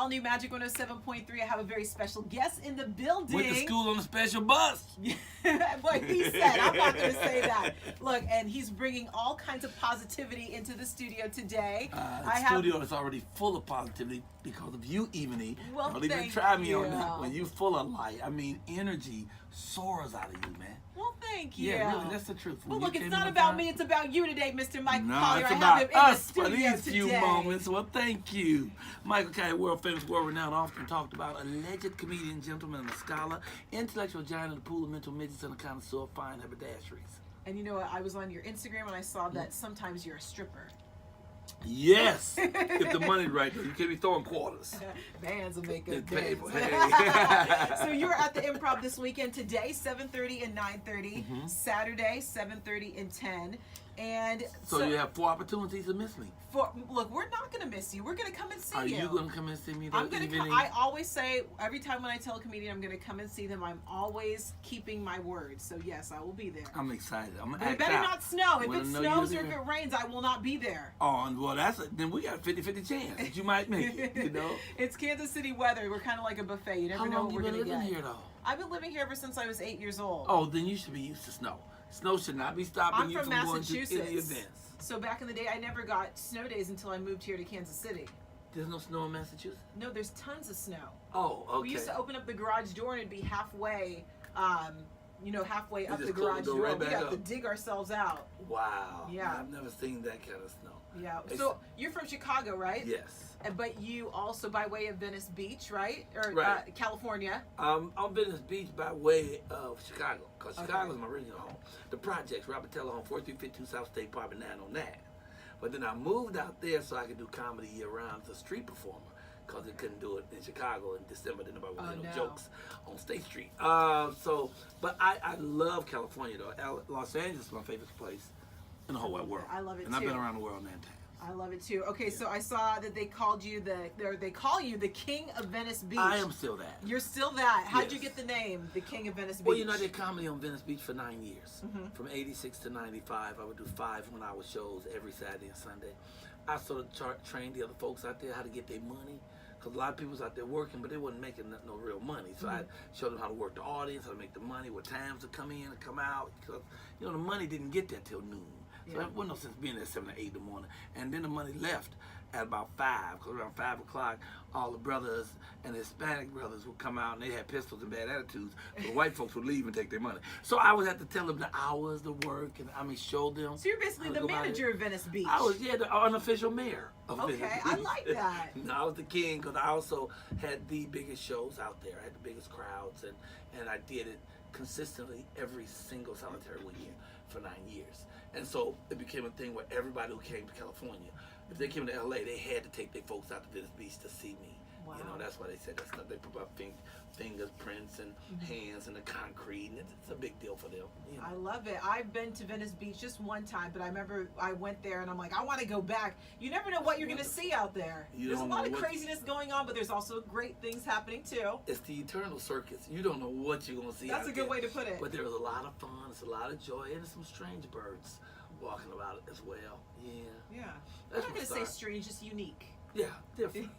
all new Magic 107.3. I have a very special guest in the building. Went to school on a special bus. What he said. I'm not going to say that. Look, and he's bringing all kinds of positivity into the studio today. The studio is already full of positivity because of you, Evanie. Well, don't even try me on that. When you full of light, I mean, energy soars out of you, man. Well, thank you. Yeah, really, that's the truth. Well, look, it's not about me, it's about you today, Mr. Michael Coylar. It's about us for these few moments. Well, thank you. Michael Coylar, world famous, world renowned, often talked about, alleged comedian, gentleman, and a scholar, intellectual giant in the pool of mental midgets and a connoisseur of fine haberdasheries. And you know what? I was on your Instagram and I saw that sometimes you're a stripper. Yes, if the money's right, though. You can't be throwing quarters. Bands will make good Hey. So you were at the Improv this weekend. Today, 7:30 and 9:30. Saturday, 7:30 and 10. And so you have 4 opportunities to miss me. Look, we're not going to miss you. We're going to come and see you. Are you going to come and see me? I'm going to come. I always say, every time when I tell a comedian I'm going to come and see them, I'm always keeping my word. So yes, I will be there. I'm excited. It better not snow. If it snows or if it rains, I will not be there. Oh, well, then we got a 50-50 chance that you might make it, you know? It's Kansas City weather. We're kind of like a buffet. You never know what we're going to get. How long you been living here, though? I've been living here ever since I was 8 years old. Oh, then you should be used to snow. Snow should not be stopping you from going to any events. So back in the day, I never got snow days until I moved here to Kansas City. There's no snow in Massachusetts? No, there's tons of snow. Oh, okay. We used to open up the garage door and it'd be halfway, halfway up the garage door. Right, we got to dig ourselves out. Wow. Yeah. I've never seen that kind of snow. Yeah. So you're from Chicago, right? Yes. But you also by way of Venice Beach, right? Or right. California. I'm Venice Beach by way of Chicago, because Chicago is my original home. The projects, Robert Teller Home, 4352 South State, Apartment 909. But then I moved out there so I could do comedy year-round as a street performer, because they couldn't do it in Chicago in December. Then nobody was no jokes on State Street. But I love California, though. Los Angeles is my favorite place in the whole wide world. I love it, and I've been around the world 9 times. I love it too. Okay, so I saw that they call you the King of Venice Beach. I am still that. You're still that. How'd you get the name, the King of Venice Beach? Well, you know, I did comedy on Venice Beach for 9 years. From 86 to 95, I would do 5 1-hour shows every Saturday and Sunday. I sort of trained the other folks out there how to get their money, because a lot of people was out there working, but they wasn't making no real money. So I showed them how to work the audience, how to make the money, what times to come in and come out, because you know the money didn't get there till noon. So it wasn't no sense being there 7 or 8 in the morning. And then the money left at about 5, because around 5 o'clock, all the brothers and Hispanic brothers would come out, and they had pistols and bad attitudes. So the white folks would leave and take their money. So I would have to tell them the hours, the work, and show them. So you're basically the manager of Venice Beach. I was, the unofficial mayor of Venice Beach. Okay, I like that. No, I was the king, because I also had the biggest shows out there. I had the biggest crowds, and I did it consistently every single solitary weekend for 9 years. And so it became a thing where everybody who came to California, if they came to LA, they had to take their folks out to Venice Beach to see me. Wow. You know, that's why they said that stuff. They put up fingerprints and hands in the concrete, and it's a big deal for them. You know? I love it. I've been to Venice Beach just one time, but I remember I went there and I'm like, I want to go back. You never know what you're going to see out there. There's a lot of craziness going on, but there's also great things happening too. It's the eternal circus. You don't know what you're going to see. That's a good way to put it. But there's a lot of fun, it's a lot of joy, and there's some strange birds walking about it as well. Yeah. That's I'm not going to say strange, just unique. Yeah, different.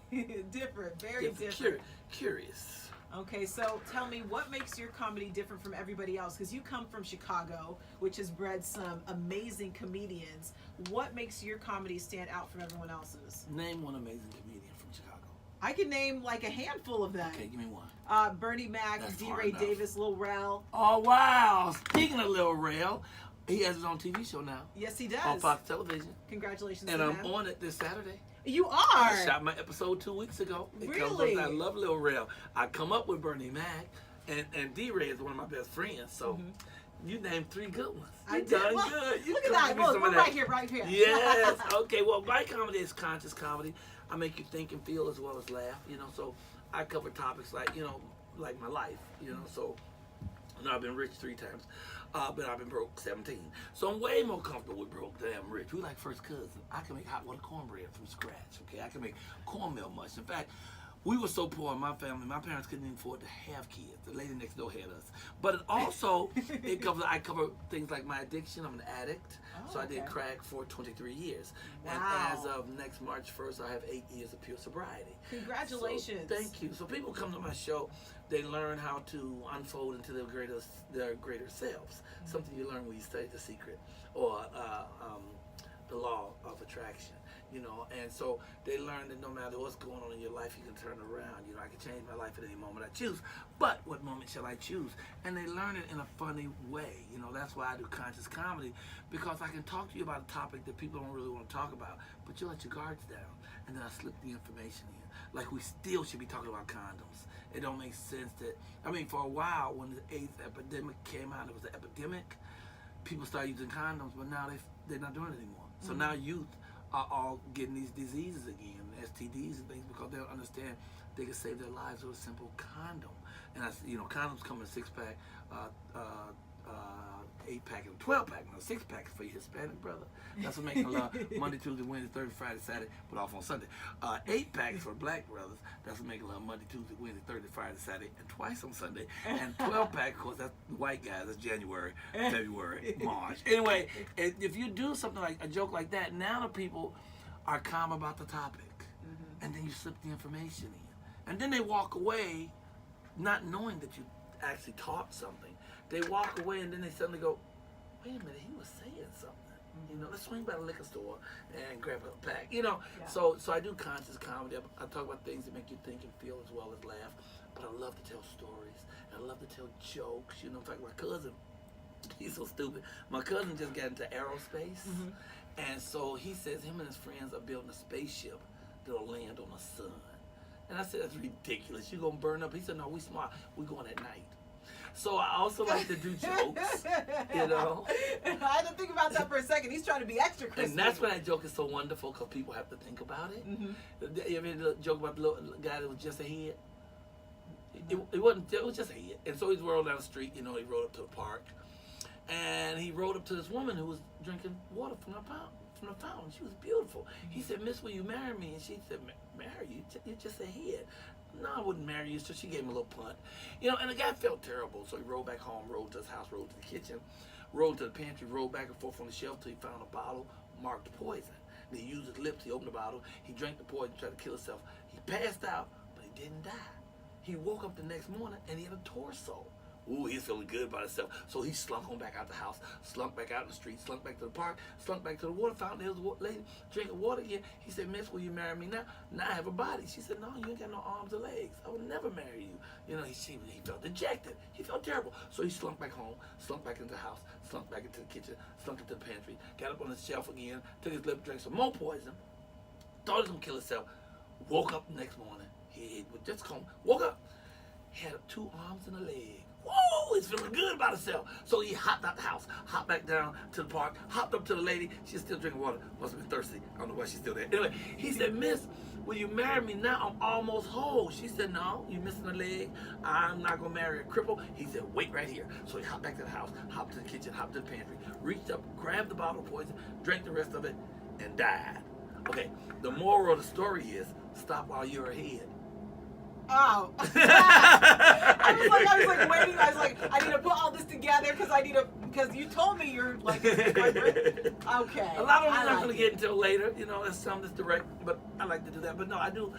Different, very different. Curious. Okay, so tell me, what makes your comedy different from everybody else? Because you come from Chicago, which has bred some amazing comedians. What makes your comedy stand out from everyone else's? Name one amazing comedian from Chicago. I can name like a handful of them. Okay, give me one. Bernie Mac, D. Ray Davis, Lil Rel. Oh, wow. Speaking of Lil Rel, he has his own TV show now. Yes, he does. On Fox Television. Congratulations and to I'm him. on it this Saturday. You are? I shot my episode 2 weeks ago. Really? I love Lil Rel. I come up with Bernie Mac, and D-Ray is one of my best friends, so you named 3 good ones. You done good. Look at that. Well, we're right here. Yes. Okay, well, my comedy is conscious comedy. I make you think and feel as well as laugh, you know, so I cover topics like, you know, like my life, you know, so you know, I've been rich 3 times. But I've been broke 17. So I'm way more comfortable with broke than I'm rich. We like first cousins. I can make hot water cornbread from scratch, okay? I can make cornmeal mush. In fact, we were so poor in my family. My parents couldn't even afford to have kids. The lady next door had us. But it also, I cover things like my addiction. I'm an addict. Oh, so I did okay. crack for 23 years. Wow. And as of next March 1st, I have 8 years of pure sobriety. Congratulations. So, thank you. So people come to my show, they learn how to unfold into their greater selves. Something you learn when you study The Secret or the law of attraction. And so they learn that no matter what's going on in your life, you can turn around. I can change my life at any moment I choose. But what moment shall I choose? And they learn it in a funny way. That's why I do conscious comedy, because I can talk to you about a topic that people don't really want to talk about, but you let your guards down, and then I slip the information in. Like we still should be talking about condoms. It don't make sense that, for a while when the AIDS epidemic came out, it was an epidemic, people started using condoms, but now they're not doing it anymore. So now youth are all getting these diseases again, STDs and things, because they don't understand they can save their lives with a simple condom. And condoms come in a 6-pack, 8-pack, and 12-pack. Now, 6-pack is for your Hispanic brother. That's what makes them love Monday, Tuesday, Wednesday, Thursday, Friday, Saturday, but off on Sunday. 8-pack is for black brothers. That's what makes them love Monday, Tuesday, Wednesday, Thursday, Friday, Saturday, and twice on Sunday. And 12-pack, of course, that's the white guys. That's January, February, March. Anyway, if you do something like a joke like that, now the people are calm about the topic. And then you slip the information in. And then they walk away not knowing that you actually taught something. They walk away and then they suddenly go, wait a minute, he was saying something. Let's swing by the liquor store and grab a pack. Yeah. So I do conscious comedy. I talk about things that make you think and feel as well as laugh. But I love to tell stories. And I love to tell jokes. In fact, my cousin, he's so stupid. My cousin just got into aerospace. And so he says him and his friends are building a spaceship that'll land on the sun. And I said, that's ridiculous. You're going to burn up. He said, no, we smart. We're going at night. So I also like to do jokes, I had to think about that for a second. He's trying to be extra crispy. And that's why that joke is so wonderful, because people have to think about it. You ever heard the joke about the little guy that was just a head? It was just a head. And so he's rolling down the street, he rode up to the park. And he rode up to this woman who was drinking water from the fountain. She was beautiful. He said, Miss, will you marry me? And she said, marry you? You're just a head. No, I wouldn't marry you. So she gave him a little punt. And the guy felt terrible. So he rode back home, rode to his house, rode to the kitchen, rode to the pantry, rode back and forth on the shelf till he found a bottle marked poison. And he used his lips, he opened the bottle, he drank the poison, tried to kill himself. He passed out, but he didn't die. He woke up the next morning and he had a torso. Ooh, he's feeling good about himself. So he slunk on back out the house, slunk back out in the street, slunk back to the park, slunk back to the water fountain. There was a lady drinking water again. He said, Miss, will you marry me now? Now I have a body. She said, no, you ain't got no arms or legs. I would never marry you. He felt dejected. He felt terrible. So he slunk back home, slunk back into the house, slunk back into the kitchen, slunk into the pantry, got up on the shelf again, took his lip, drank some more poison, thought he was going to kill himself, woke up the next morning. He was just home, woke up, had 2 arms and a leg. Whoa, he's feeling good about himself. So he hopped out the house, hopped back down to the park, hopped up to the lady. She's still drinking water. Must have been thirsty. I don't know why she's still there. Anyway, he said, Miss, will you marry me now? I'm almost whole. She said, no, you're missing a leg. I'm not going to marry a cripple. He said, wait right here. So he hopped back to the house, hopped to the kitchen, hopped to the pantry, reached up, grabbed the bottle of poison, drank the rest of it, and died. Okay, the moral of the story is, stop while you're ahead. Oh. I was like waiting. I was like, I need to put all this together because you told me you're like, okay. A lot of them I'm not going to get until later. That's some that's direct, but I like to do that. But no, I do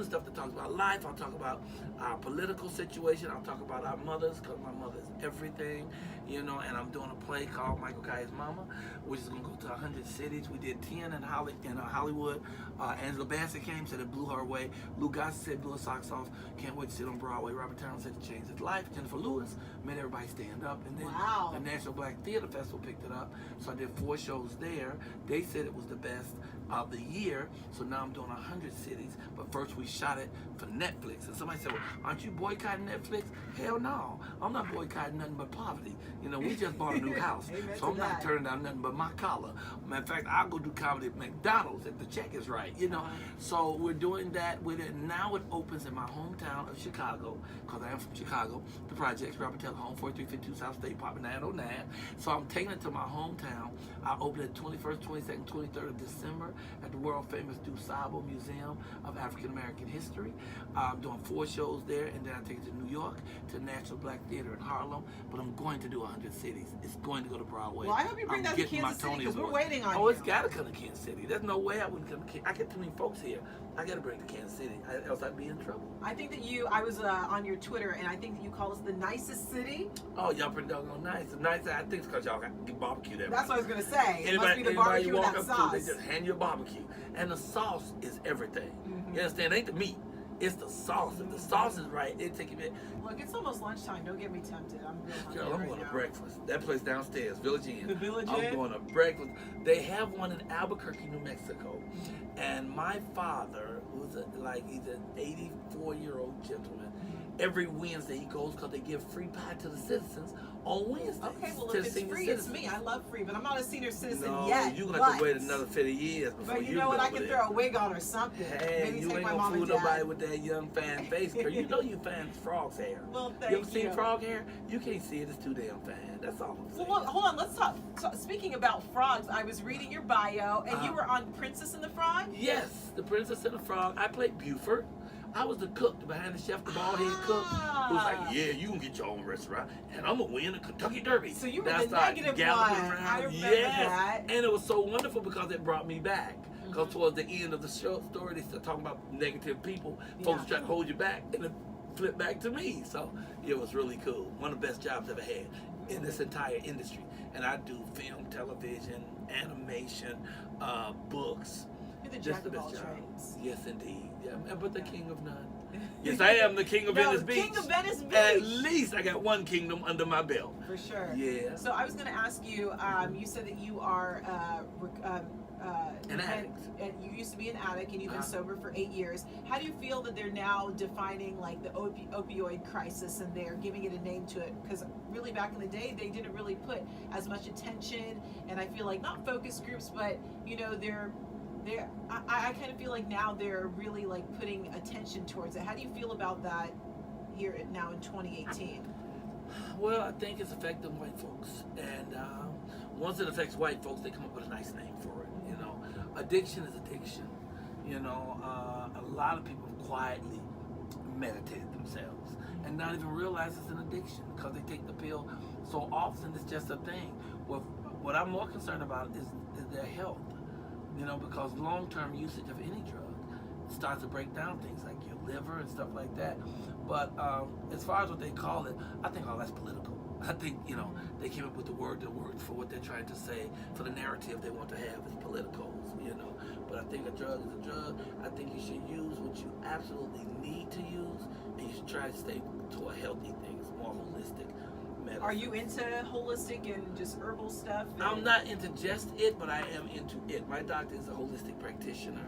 stuff that talks about life. I'll talk about our political situation. I'll talk about our mothers, because my mother is everything. And I'm doing a play called Michael Coylar's Mama, which is going to go to 100 cities. We did 10 in Hollywood. Angela Bassett came, said it blew her away. Lou Gossett said blew her socks off. Can't wait to sit on Broadway. Robert Townsend said it changed his life. Jennifer Lewis made everybody stand up. And then the National Black Theater Festival picked it up. So I did 4 shows there. They said it was the best of the year. So now I'm doing 100 cities. But first we shot it for Netflix. And somebody said, well, aren't you boycotting Netflix? Hell no. I'm not boycotting nothing but poverty. We just bought a new house. So I'm not turning down nothing but my collar. Matter of fact, I'll go do comedy at McDonald's if the check is right, So we're doing that with it. Now it opens in my hometown of Chicago, because I am from Chicago. The Projects, Robert Taylor Home, 4352 South State, Apartment 909. So I'm taking it to my hometown. I open it 21st, 22nd, 23rd of December at the world famous DuSable Museum of African American History. I'm doing 4 shows there, and then I take it to New York, to National Black Theater in Harlem. But I'm going to do 100 cities. It's going to go to Broadway. Well, I hope you bring that to Kansas City, because we're waiting on you. Oh, it's got to come to Kansas City. There's no way I wouldn't come to Kansas. I get too many folks here. I got to bring it to Kansas City, else I'd be in trouble. I think that I was on your Twitter, and I think that you call us the nicest city. Oh, y'all pretty doggone nice. Nice, I think it's because y'all get barbecue there. That's what I was going to say. It must be the barbecue and that sauce. They just hand you a barbecue. And the sauce is everything. Mm-hmm. You understand? It ain't the meat. It's the sauce. If the sauce is right, it take you back. Look, it's almost lunchtime. Don't get me tempted. I'm real hungry. Girl, I'm going to breakfast. That place downstairs, Village Inn. The Village Inn? I'm going to breakfast. They have one in Albuquerque, New Mexico. And my father, who's he's an 84-year-old gentleman, every Wednesday he goes because they give free pie to the citizens on Wednesday. Okay, well, if it's free, it's me. I love free, but I'm not a senior citizen no, yet. You're going to have to wait another 50 years before but you know what? I can throw a wig on or something. Hey, maybe you take ain't my going mom to and fool dad. nobody with that young fan face, girl. You know you fan frog's hair. Well, thank you. Ever seen frog hair? You can't see it. It's too damn fan. That's all I'm saying. Well, look, hold on. Let's talk. Speaking about frogs, I was reading your bio, and you were on Princess and the Frog? Yes, the Princess and the Frog. I played Buford. I was the cook, the behind the chef, the bald-head cook, who was like, yeah, you can get your own restaurant, and I'm going to win the Kentucky Derby. So you were the negative one. I remember that. And it was so wonderful because it brought me back. Because towards the end of the story, they started talking about negative people. Folks trying to hold you back, and it flipped back to me. So it was really cool. One of the best jobs I've ever had in this entire industry. And I do film, television, animation, books. You're the jack of all trades. Yes, indeed. Yeah, but the king of none. Yes, I am the king of Venice Beach. King of Venice Beach. At least I got one kingdom under my belt. For sure. Yeah. So I was going to ask you. You said that you are an addict. And you used to be an addict, and you've been sober for 8 years. How do you feel that they're now defining like the opioid crisis, and they're giving it a name to it? Because really back in the day, they didn't really put as much attention, and I feel like not focus groups, but you know I kind of feel like now they're really like putting attention towards it. How do you feel about that here now in 2018? Well, I think it's affecting white folks, and once it affects white folks, they come up with a nice name for it. You know, addiction is addiction. You know, a lot of people quietly meditate themselves and not even realize it's an addiction because they take the pill so often. It's just a thing. Well, what I'm more concerned about is their health. You know, because long-term usage of any drug starts to break down things like your liver and stuff like that. But as far as what they call it, I think all that's political. I think, you know, they came up with the word that works for what they're trying to say, for the narrative they want to have is political, you know. But I think a drug is a drug. I think you should use what you absolutely need to use, and you should try to stay to a healthy thing, more holistic. Medicine. Are you into holistic and just herbal stuff? I'm not into just it, but I am into it. My doctor is a holistic practitioner,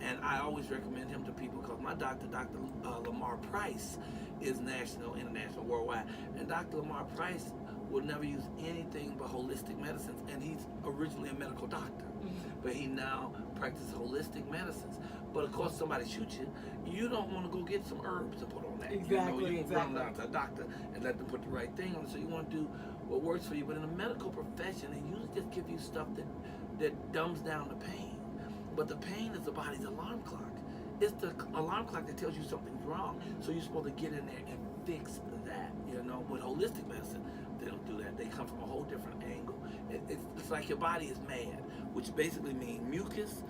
and I always recommend him to people because my doctor, Dr. Lamar Price, is national, international, worldwide. And Dr. Lamar Price will never use anything but holistic medicines, and he's originally a medical doctor, but he now practices holistic medicines. But of course, somebody shoots you, you don't want to go get some herbs to put on that. Exactly, you run down to a doctor and let them put the right thing on it. So you want to do what works for you. But in a medical profession, they usually just give you stuff that dumbs down the pain. But the pain is the body's alarm clock. It's the alarm clock that tells you something's wrong. So you're supposed to get in there and fix that. You know, with holistic medicine, they don't do that. They come from a whole different angle. It's like your body is mad, which basically means mucus,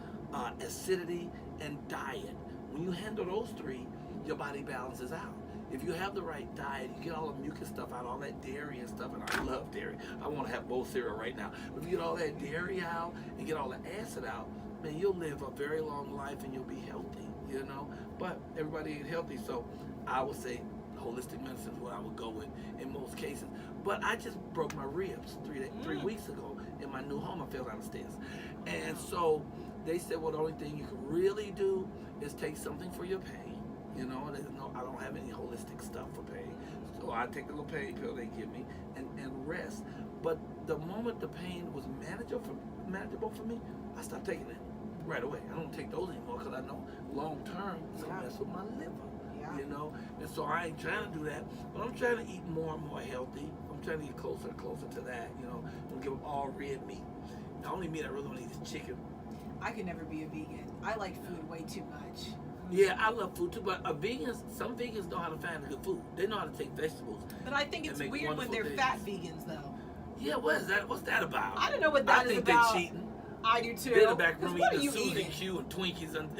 acidity, and diet. When you handle those three, your body balances out. If you have the right diet, you get all the mucus stuff out, all that dairy and stuff, and I love dairy. I want to have both cereal right now. But if you get all that dairy out and get all the acid out, man, you'll live a very long life and you'll be healthy, you know? But everybody ain't healthy, so I would say holistic medicine is what I would go with in most cases. But I just broke my ribs 3 weeks ago in my new home. I fell down the stairs. And so they said, well, the only thing you can really do is take something for your pain. You know, I don't have any holistic stuff for pain. So I take a little pain pill they give me and rest. But the moment the pain was manageable for me, I stopped taking it right away. I don't take those anymore because I know long term it's going to mess with my liver. You know, and so I ain't trying to do that, but I'm trying to eat more and more healthy. I'm trying to get closer and closer to that. You know, don't give up all red meat. The only meat I really want to eat is chicken. I could never be a vegan. I like food way too much. Yeah, I love food too, but some vegans know how to find good food. They know how to take vegetables. But I think it's weird when they're fat vegans, though. Yeah, what is that? What's that about? I don't know what that is about. I think they're cheating. I do too. They're in the back room What eating are a you Susie eating? Q and Twinkies, and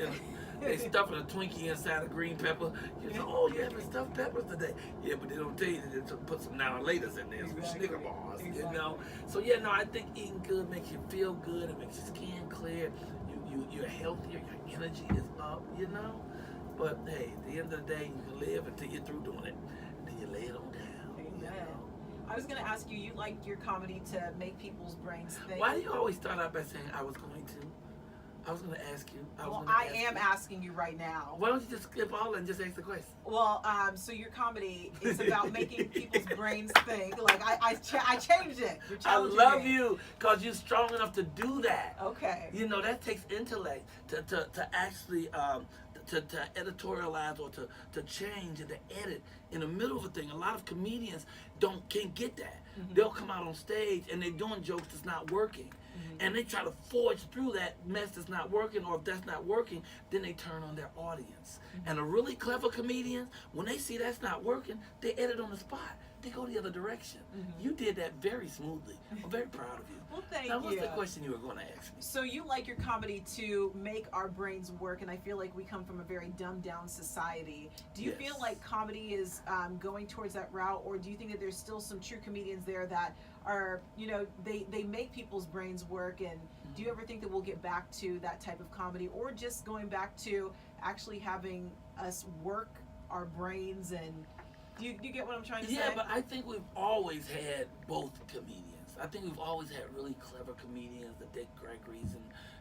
they stuffing a Twinkie inside a green pepper. You say, oh, you having stuffed peppers today? Yeah, but they don't tell you that they put some now and laters in there, some Snicker bars, you know. So yeah, no, I think eating good makes you feel good. It makes your skin clear. You're healthier. Your energy is up, you know. But hey, at the end of the day, you can live until you're through doing it, and then you lay it on down. Amen. You know? I was going to ask you, you like your comedy to make people's brains think. Why do you always start out by saying I was going to? I was going to ask you. I am asking you right now. Why don't you just skip all and just ask the question? Well, so your comedy is about making people's brains think. Like, I changed it. You're I challenging love me. you because you're strong enough to do that. Okay. You know, that takes intellect to actually to editorialize or to change and to edit in the middle of a thing. A lot of comedians can't get that. Mm-hmm. They'll come out on stage and they're doing jokes that's not working. Mm-hmm. And they try to forge through that mess that's not working, or if that's not working, then they turn on their audience. Mm-hmm. And a really clever comedian, when they see that's not working, they edit on the spot. They go the other direction. Mm-hmm. You did that very smoothly. I'm very proud of you. Well, thank you. Now, what's the question you were going to ask me? So you like your comedy to make our brains work, and I feel like we come from a very dumbed-down society. Do you feel like comedy is going towards that route, or do you think that there's still some true comedians there that are, you know, they make people's brains work, and do you ever think that we'll get back to that type of comedy, or just going back to actually having us work our brains? And do you get what I'm trying to say? Yeah, but I think we've always had both comedians. I think we've always had really clever comedians, the Dick Gregory's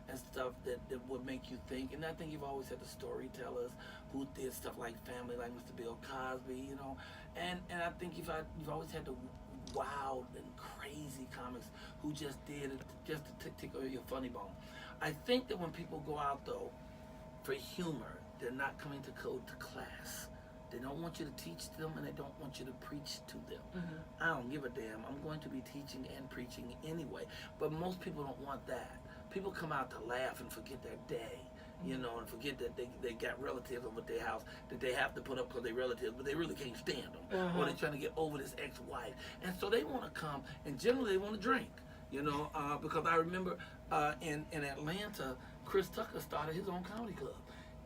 and stuff that would make you think. And I think you've always had the storytellers who did stuff like Family, like Mr. Bill Cosby, you know. And I think you've always had the wild and crazy comics who just did it just to tickle your funny bone. I think that when people go out, though, for humor, they're not coming to class. They don't want you to teach them, and they don't want you to preach to them. Mm-hmm. I don't give a damn. I'm going to be teaching and preaching anyway. But most people don't want that. People come out to laugh and forget their day, you know, and forget that they got relatives over at their house that they have to put up because they're relatives, but they really can't stand them. Or they're trying to get over this ex-wife. And so they want to come, and generally they want to drink, you know, because I remember in Atlanta, Chris Tucker started his own comedy club.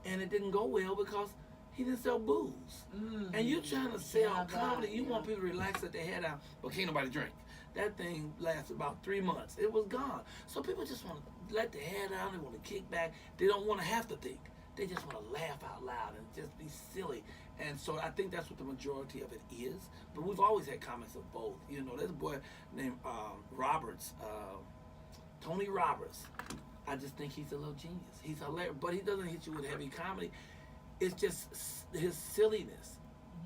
And it didn't go well because he didn't sell booze. And you're trying to sell comedy. You want people to relax at their head out, but can't nobody drink. That thing lasted about 3 months. It was gone. So people just want to let their head out. They want to kick back. They don't want to have to think. They just want to laugh out loud and just be silly. And so I think that's what the majority of it is. But we've always had comics of both. You know, there's a boy named Roberts, Tony Roberts. I just think he's a little genius. He's hilarious, but he doesn't hit you with heavy comedy. It's just his silliness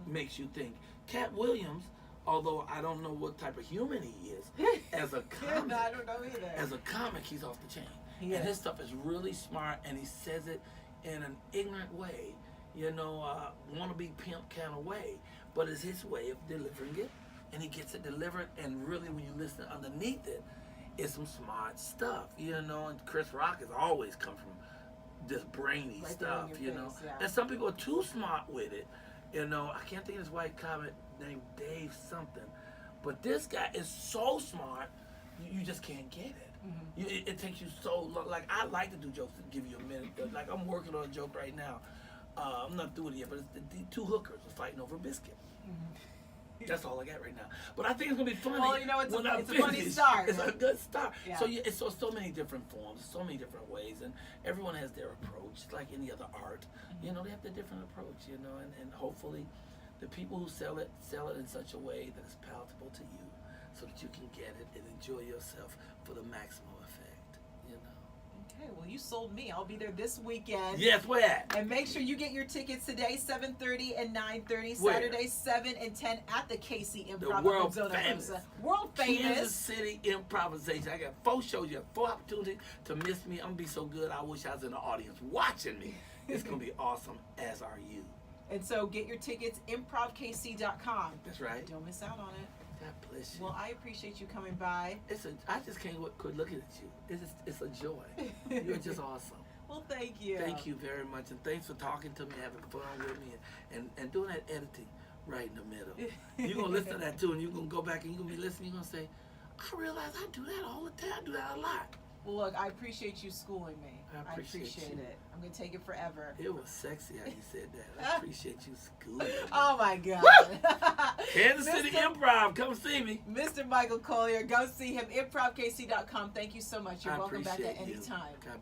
makes you think. Cat Williams, although I don't know what type of human he is, as a comic, I don't know either. As a comic, he's off the chain. And his stuff is really smart, and he says it in an ignorant way, you know, wannabe pimp kind of way, but it's his way of delivering it, and he gets it delivered, and really when you listen underneath it, it's some smart stuff, you know, and Chris Rock has always come from this brainy stuff, you know. And some people are too smart with it, you know. I can't think of this white comic named Dave something, but this guy is so smart, you just can't get it. It takes you so long. Like, I like to do jokes to give you a minute, but like I'm working on a joke right now. I'm not doing it yet, but it's the two hookers are fighting over a biscuit. That's all I got right now. But I think it's gonna be funny. Well, you know, it's a funny start. It's a good start. Yeah. So it's so many different forms, so many different ways, and everyone has their approach. It's like any other art. You know, they have their different approach. You know, and hopefully, the people who sell it in such a way that it's palatable to you, so that you can get it and enjoy yourself for the maximum effect. You know. Okay, well, you sold me. I'll be there this weekend. Yes, where at? And make sure you get your tickets today, 7:30 and 9:30. Where? Saturday, 7 and 10 at the KC Improv. The world famous. World famous. Kansas City Improvisation. I got 4 shows. You have 4 opportunities to miss me. I'm going to be so good. I wish I was in the audience watching me. It's going to be awesome, as are you. And so get your tickets, improvkc.com. That's right. Don't miss out on it. God bless you. Well, I appreciate you coming by. I just can't quit looking at you. It's a joy. You're just awesome. Well, thank you. Thank you very much, and thanks for talking to me, having fun with me, and doing that editing right in the middle. You're going to listen to that too, and you're going to go back and you're going to be listening. You're going to say, I realize I do that all the time. I do that a lot. Well, look, I appreciate you schooling me. I appreciate you. it. I'm going to take it forever. It was sexy how you said that. I appreciate you schooling me. Oh, my God. Kansas City Improv, come see me. Mr. Michale Coylar, go see him, improvkc.com. Thank you so much. You're I welcome back at appreciate any you. time. God